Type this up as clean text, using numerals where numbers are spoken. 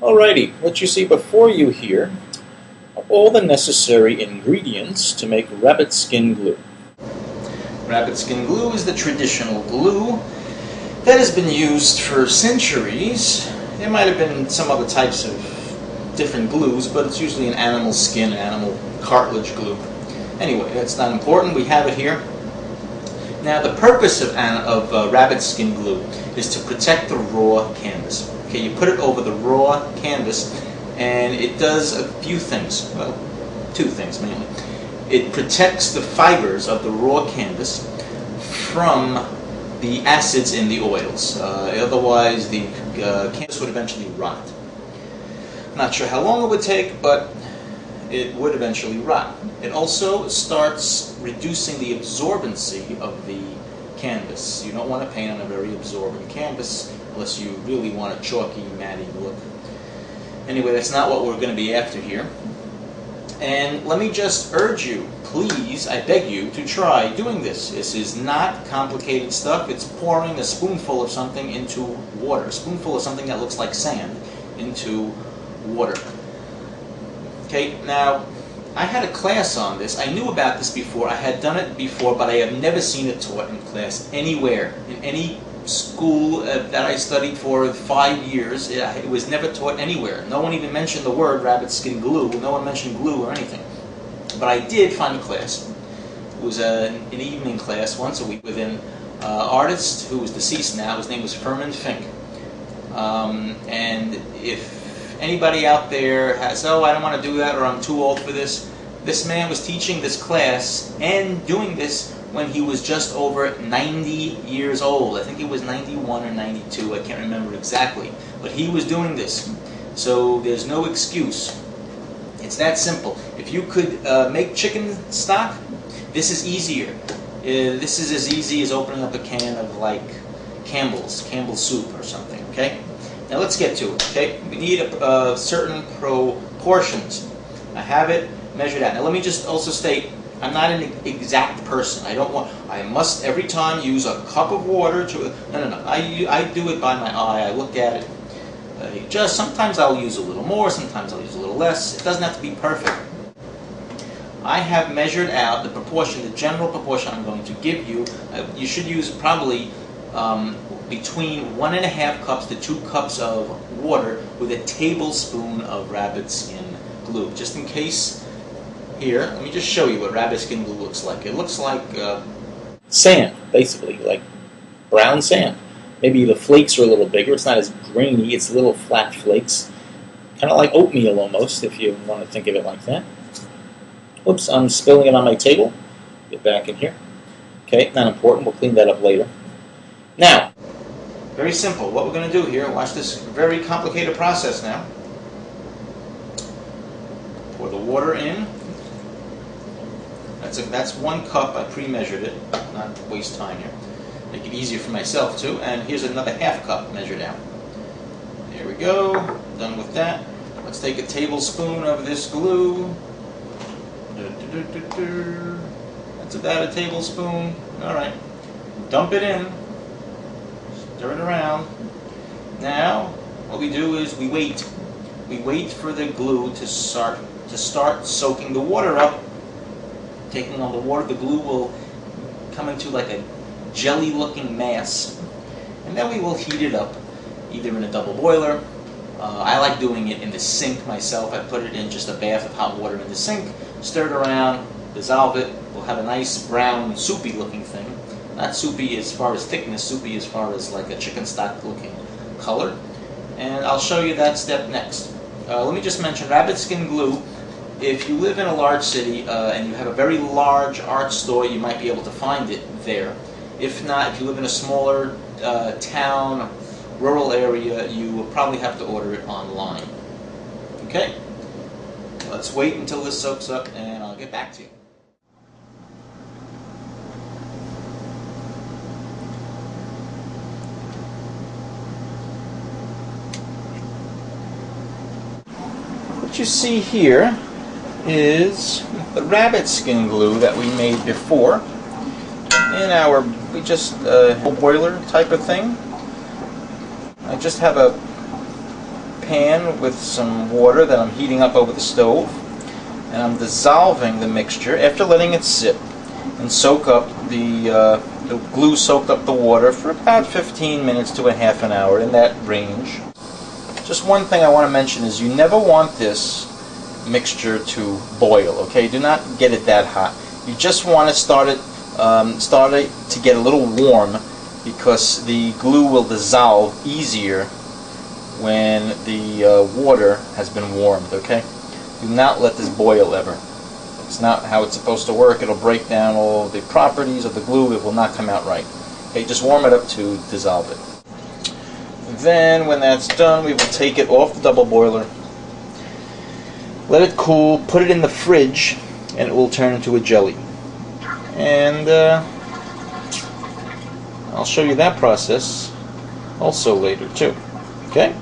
Alrighty, what you see before you here are all the necessary ingredients to make rabbit skin glue. Rabbit skin glue is the traditional glue that has been used for centuries. There might have been some other types of different glues, but it's usually an animal skin, animal cartilage glue. Anyway, that's not important. We have it here. Now, the purpose of rabbit skin glue is to protect the raw canvas. Okay, you put it over the raw canvas, and it does a few things. Well, two things mainly. It protects the fibers of the raw canvas from the acids in the oils. Otherwise, the canvas would eventually rot. Not sure how long it would take, but it would eventually rot. It also starts reducing the absorbency of the canvas. You don't want to paint on a very absorbent canvas unless you really want a chalky, matty look. Anyway, that's not what we're going to be after here. And let me just urge you, please, I beg you, to try doing this. This is not complicated stuff. It's pouring a spoonful of something into water, a spoonful of something that looks like sand into water. Okay, now, I had a class on this. I knew about this before. I had done it before, but I have never seen it taught in class anywhere, in any school that I studied for 5 years. It was never taught anywhere. No one even mentioned the word rabbit skin glue. No one mentioned glue or anything. But I did find a class. It was an evening class once a week with an artist who is deceased now. His name was Furman Fink. And if anybody out there has, oh, I don't want to do that, or I'm too old for this, this man was teaching this class and doing this when he was just over 90 years old. I think he was 91 or 92, I can't remember exactly. But he was doing this. So there's no excuse. It's that simple. If you could make chicken stock, this is easier. This is as easy as opening up a can of, like, Campbell's soup or something, okay? Now let's get to it, okay? We need certain proportions. I have it measured out. Now let me just also state, I'm not an exact person. I must every time use a cup of water to, no. I do it by my eye. I look at it. Just sometimes I'll use a little more, sometimes I'll use a little less. It doesn't have to be perfect. I have measured out the proportion, the general proportion I'm going to give you. You should use probably between 1.5 cups to 2 cups of water with a tablespoon of rabbit skin glue. Just in case, here, let me just show you what rabbit skin glue looks like. It looks like sand, basically, like brown sand. Maybe the flakes are a little bigger. It's not as grainy. It's little flat flakes. Kind of like oatmeal almost, if you want to think of it like that. Whoops, I'm spilling it on my table. Get back in here. Okay, not important. We'll clean that up later. Now, very simple. What we're going to do here, watch this very complicated process now. Pour the water in. That's 1 cup. I pre-measured it. Not waste time here. Make it easier for myself too. And here's another 1/2 cup measured out. There we go. Done with that. Let's take a tablespoon of this glue. That's about a tablespoon. All right. Dump it in. Stir it around. Now, what we do is we wait. We wait for the glue to start soaking the water up. Taking on the water, the glue will come into like a jelly-looking mass, and then we will heat it up, either in a double boiler. I like doing it in the sink myself. I put it in just a bath of hot water in the sink, stir it around, dissolve it. We'll have a nice brown, soupy-looking thing. Not soupy as far as thickness, soupy as far as like a chicken stock-looking color. And I'll show you that step next. Let me just mention rabbit skin glue. If you live in a large city and you have a very large art store, you might be able to find it there. If not, if you live in a smaller town, rural area, you will probably have to order it online. Okay? Let's wait until this soaks up and I'll get back to you. What you see here is the rabbit skin glue that we made before in our boiler type of thing. I just have a pan with some water that I'm heating up over the stove, and I'm dissolving the mixture after letting it sit and soak up the glue soaked up the water for about 15 minutes to a half an hour, in that range. Just one thing I want to mention is you never want this mixture to boil, okay? Do not get it that hot. You just want to start it to get a little warm, because the glue will dissolve easier when the water has been warmed, okay? Do not let this boil ever. It's not how it's supposed to work. It'll break down all the properties of the glue. It will not come out right. Okay, just warm it up to dissolve it. Then, when that's done, we will take it off the double boiler, let it cool, put it in the fridge, and it will turn into a jelly. And I'll show you that process also later too. Okay?